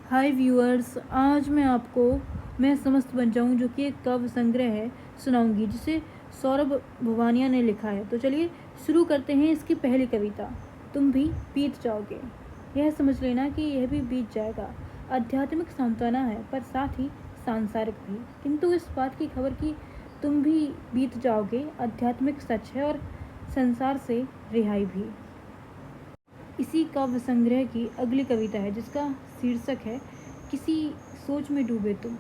हाय viewers, आज मैं समस्त बन जाऊं जो कि एक काव्य संग्रह है सुनाऊंगी जिसे सौरभ भुवानिया ने लिखा है। तो चलिए शुरू करते हैं इसकी पहली कविता। तुम भी बीत जाओगे। यह समझ लेना कि यह भी बीत जाएगा। आध्यात्मिक सांत्वना है पर साथ ही सांसारिक भी, किंतु इस बात की खबर कि तुम भी बीत जाओगे आध्यात्मिक सच है और संसार से रिहाई भी। इसी काव्य संग्रह की अगली कविता है जिसका शीर्षक है किसी सोच में डूबे तुम।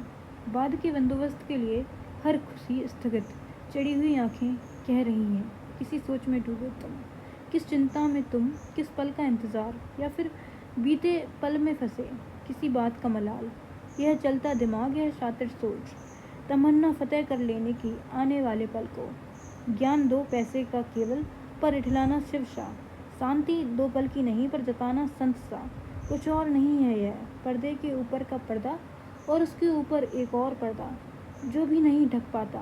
बाद के बंदोबस्त के लिए हर खुशी स्थगित, चढ़ी हुई आंखें कह रही हैं किसी सोच में डूबे तुम। किस चिंता में तुम, किस पल का इंतज़ार, या फिर बीते पल में फंसे किसी बात का मलाल। यह चलता दिमाग, यह शातिर सोच, तमन्ना फतेह कर लेने की आने वाले पल को। ज्ञान दो पैसे का केवल, पर इठलाना शिव सा। शांति दो पल की नहीं पर जताना संत सा। कुछ और नहीं है यह पर्दे के ऊपर का पर्दा और उसके ऊपर एक और पर्दा जो भी नहीं ढक पाता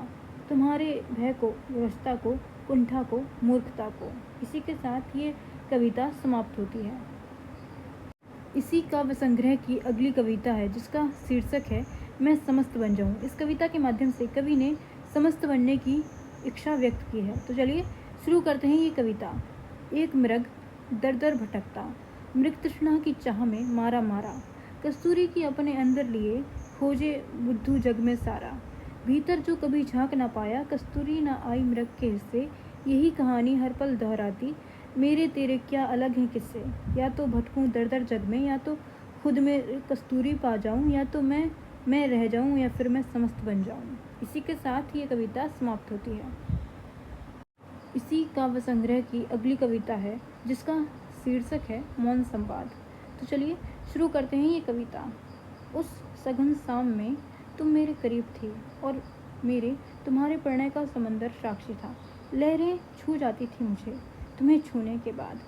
तुम्हारे भय को, व्यवस्था को, कुंठा को, मूर्खता को। इसी के साथ ये कविता समाप्त होती है। इसी काव्य संग्रह की अगली कविता है जिसका शीर्षक है मैं समस्त बन जाऊं। इस कविता के माध्यम से कवि ने समस्त बनने की इच्छा व्यक्त की है। तो चलिए शुरू करते हैं ये कविता। एक मृग दर दर भटकता, मृग तृष्णा की चाह में मारा मारा, कस्तूरी की अपने अंदर लिए, खोजे बुद्धू जग में सारा। भीतर जो कभी झांक ना पाया, कस्तूरी ना आई मृग के हिस्से। यही कहानी हर पल दोहराती, मेरे तेरे क्या अलग हैं किस्से। या तो भटकूं दर दर जग में, या तो खुद में कस्तूरी पा जाऊं, या तो मैं रह जाऊं, या फिर मैं समस्त बन जाऊं। इसी के साथ ये कविता समाप्त होती है। इसी काव्य संग्रह की अगली कविता है जिसका शीर्षक है मौन संवाद। तो चलिए शुरू करते हैं ये कविता। उस सघन शाम में तुम मेरे करीब थी और मेरे तुम्हारे प्रणय का समंदर साक्षी था। लहरें छू जाती थी मुझे तुम्हें छूने के बाद,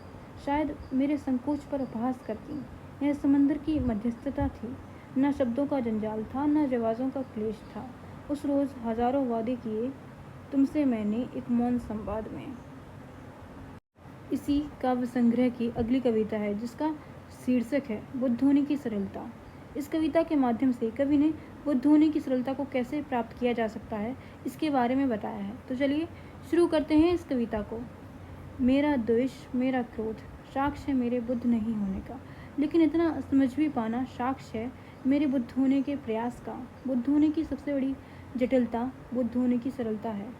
शायद मेरे संकोच पर उपहास करती। यह समंदर की मध्यस्थता थी, न शब्दों का जंजाल था, न जवाज़ों का क्लेश था। उस रोज़ हजारों वादे किए तुमसे मैंने एक मौन संवाद में। इसी काव्य संग्रह की अगली कविता है जिसका शीर्षक है बुद्ध होने की सरलता। इस कविता के माध्यम से कवि ने बुद्ध होने की सरलता को कैसे प्राप्त किया जा सकता है इसके बारे में बताया है। तो चलिए शुरू करते हैं इस कविता को। मेरा द्वेष, मेरा क्रोध साक्ष्य है मेरे बुद्ध नहीं होने का, लेकिन इतना समझ भी पाना साक्ष्य है मेरे बुद्ध होने के प्रयास का। बुद्ध होने की सबसे बड़ी जटिलता बुद्ध होने की सरलता है।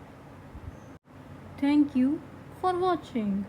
Thank you for watching.